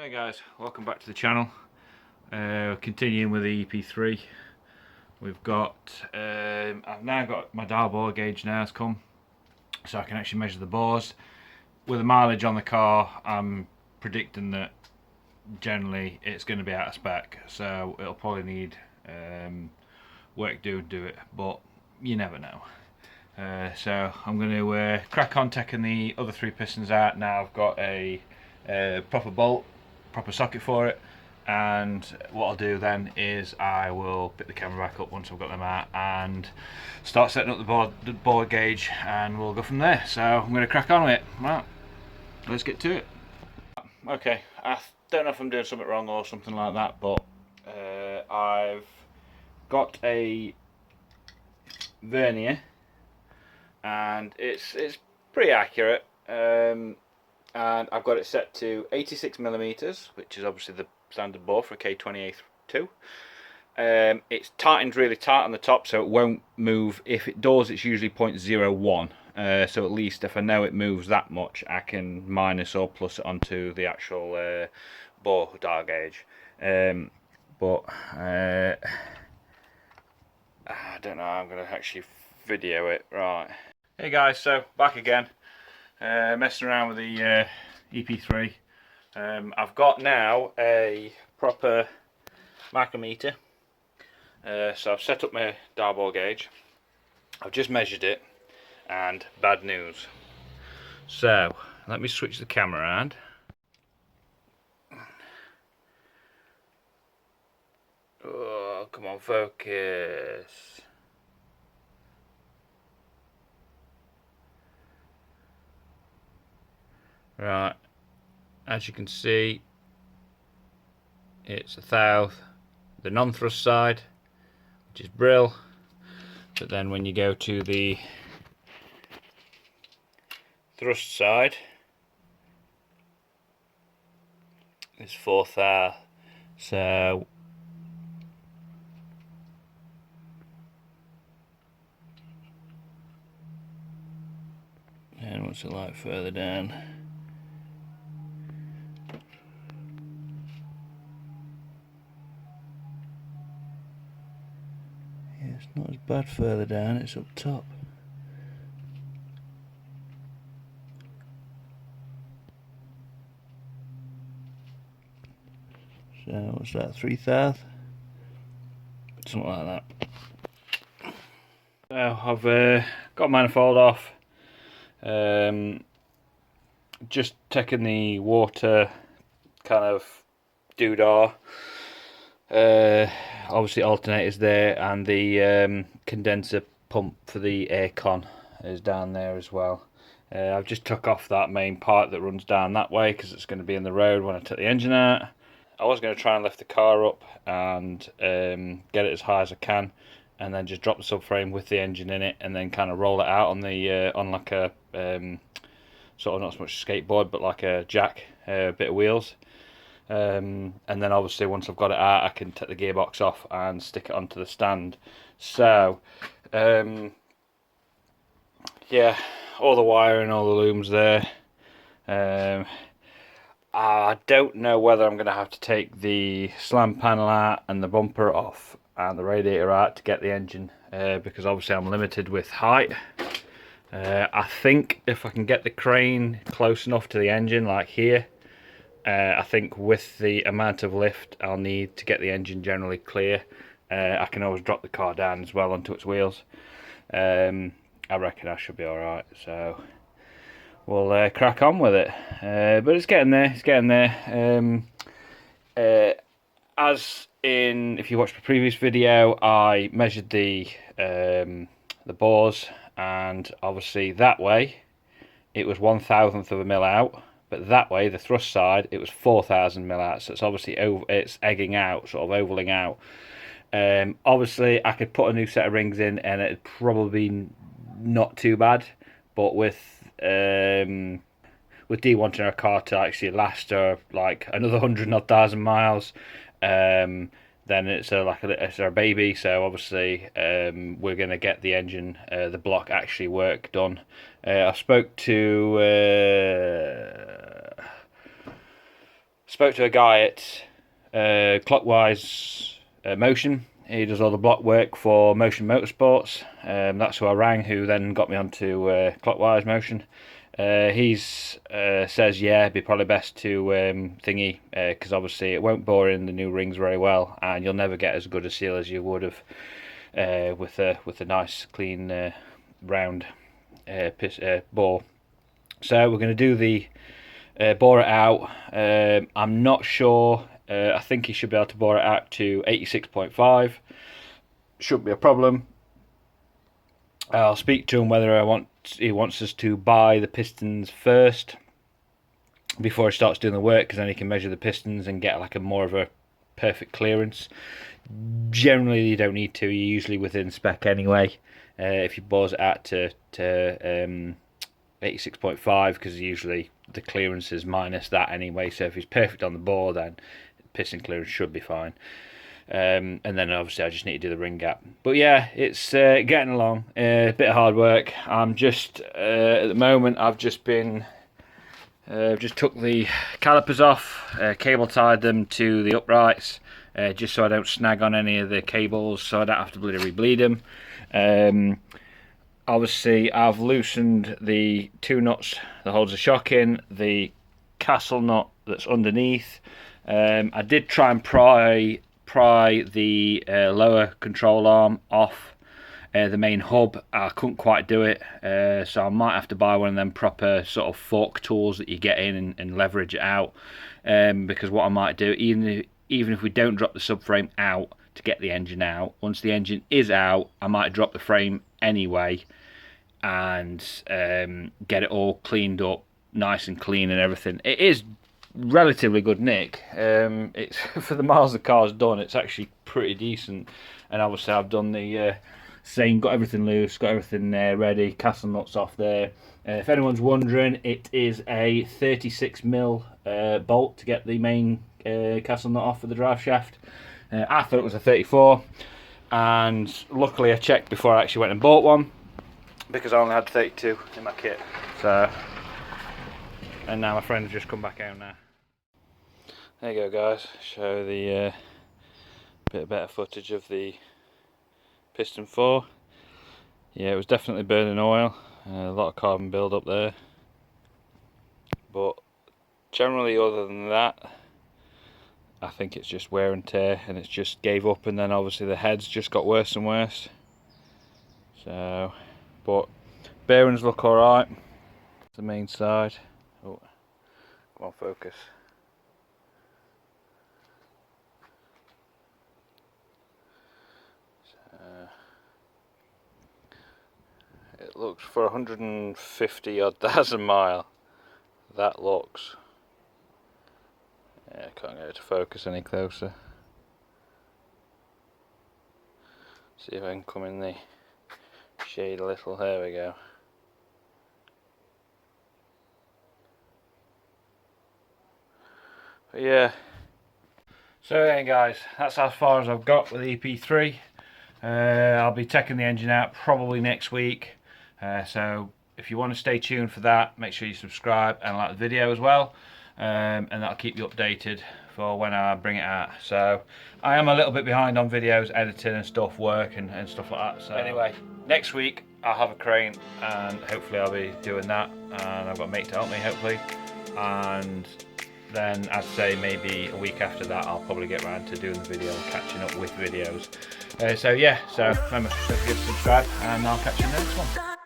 Hey guys, welcome back to the channel. Continuing with the EP3, we've got I've now got my dial bore gauge now has come, so I can actually measure the bores. With the mileage on the car, I'm predicting that generally it's going to be out of spec, so it'll probably need work to do it, but you never know. So I'm going to crack on taking the other three pistons out. Now I've got a proper bolt, proper socket for it, and what I'll do then is I will pick the camera back up once I've got them out and start setting up the board gauge, and we'll go from there. So I'm going to crack on with it. Right, let's get to it. Okay, I don't know if I'm doing something wrong or something like that, but I've got a vernier and it's pretty accurate, and I've got it set to 86mm, which is obviously the standard bore for a K20 A2. It's tightened really tight on the top, so it won't move. If it does, it's usually 0.01, so at least if I know it moves that much, I can minus or plus it onto the actual bore dial gauge. But I don't know how I'm going to actually video it. Right. Hey guys, so back again, messing around with the EP3. I've got now a proper micrometer, so I've set up my dial bore gauge. I've just measured it, and bad news. So let me switch the camera around. Oh, come on, focus. Right, as you can see, it's a thou, the non-thrust side, which is brill, but then when you go to the thrust side, it's 4 thou. So and what's it like further down? Yeah, it's not as bad further down, it's up top. So what's that, 3 thou? Something like that. So I've got manifold off. Just taking the water kind of doodah. Obviously alternators there, and the condenser pump for the aircon is down there as well. I've just took off that main part that runs down that way because it's going to be in the road when I take the engine out. I was going to try and lift the car up and get it as high as I can, and then just drop the subframe with the engine in it, and then kind of roll it out on the on like a sort of not so much skateboard, but like a jack, a bit of wheels. And then obviously once I've got it out, I can take the gearbox off and stick it onto the stand. So yeah, all the wiring, all the looms there. I don't know whether I'm going to have to take the slam panel out and the bumper off and the radiator out to get the engine, because obviously I'm limited with height. I think if I can get the crane close enough to the engine, like here, I think with the amount of lift I'll need to get the engine generally clear, I can always drop the car down as well onto its wheels. I reckon I should be alright, so we'll crack on with it. But it's getting there, it's getting there. As in, if you watched the previous video, I measured the bores, and obviously that way it was 1/1000 of a mil out, but that way, the thrust side, it was 4,000 mil out, so it's obviously it's egging out, sort of ovaling out. Obviously I could put a new set of rings in and it'd probably be not too bad, but with D wanting our car to actually last like another 100,000 miles, then it's it's our baby. So obviously we're going to get the engine, the block actually work done. I spoke to Spoke to a guy at Clockwise Motion. He does all the block work for Motion Motorsports. That's who I rang, who then got me onto Clockwise Motion. He says, yeah, it'd be probably best to thingy, because obviously it won't bore in the new rings very well, and you'll never get as good a seal as you would have with a nice clean round bore. So we're going to do the bore it out. I'm not sure. I think he should be able to bore it out to 86.5. Shouldn't be a problem. I'll speak to him whether he wants us to buy the pistons first before he starts doing the work, because then he can measure the pistons and get like a more of a perfect clearance. Generally, you don't need to. You're usually within spec anyway. If you bores it out to 86.5, because usually the clearance is minus that anyway. So if he's perfect on the bore, then piston clearance should be fine. And then obviously I just need to do the ring gap. But yeah, it's getting along. A bit of hard work. I'm just at the moment I've just been just took the calipers off, cable tied them to the uprights, just so I don't snag on any of the cables, so I don't have to bloody re-bleed them. Obviously I've loosened the two nuts that holds the shock in, the castle nut that's underneath. I did try and pry the lower control arm off the main hub. I couldn't quite do it, so I might have to buy one of them proper sort of fork tools that you get in and leverage it out, because what I might do, even if we don't drop the subframe out to get the engine out, once the engine is out, I might drop the frame anyway and get it all cleaned up nice and clean and everything. It is relatively good nick. It's for the miles the car's done, it's actually pretty decent. And obviously I've done the same, got everything loose, got everything ready, castle nuts off there. If anyone's wondering, it is a 36mm bolt to get the main castle nut off of the drive shaft. I thought it was a 34, and luckily I checked before I actually went and bought one, because I only had 32 in my kit. So, and now my friend's just come back out now. There you go, guys. Show the bit better footage of the piston 4. Yeah, it was definitely burning oil. A lot of carbon build up there. But generally, other than that, I think it's just wear and tear, and it's just gave up, and then obviously the heads just got worse and worse. So, but bearings look alright. The main side. Oh, come on, focus. It looks, for 150 odd thousand mile, that looks, yeah, I can't get it to focus any closer. See if I can come in the shade a little. There we go. But yeah, so then guys, that's as far as I've got with EP3. I'll be taking the engine out probably next week, so if you want to stay tuned for that, make sure you subscribe and like the video as well, and that'll keep you updated for when I bring it out. So I am a little bit behind on videos, editing and stuff, work and stuff like that. So anyway, next week I'll have a crane, and hopefully I'll be doing that, and I've got a mate to help me hopefully, and then I'd say maybe a week after that I'll probably get around to doing the video and catching up with videos. So yeah, so remember, don't forget to subscribe, and I'll catch you in the next one.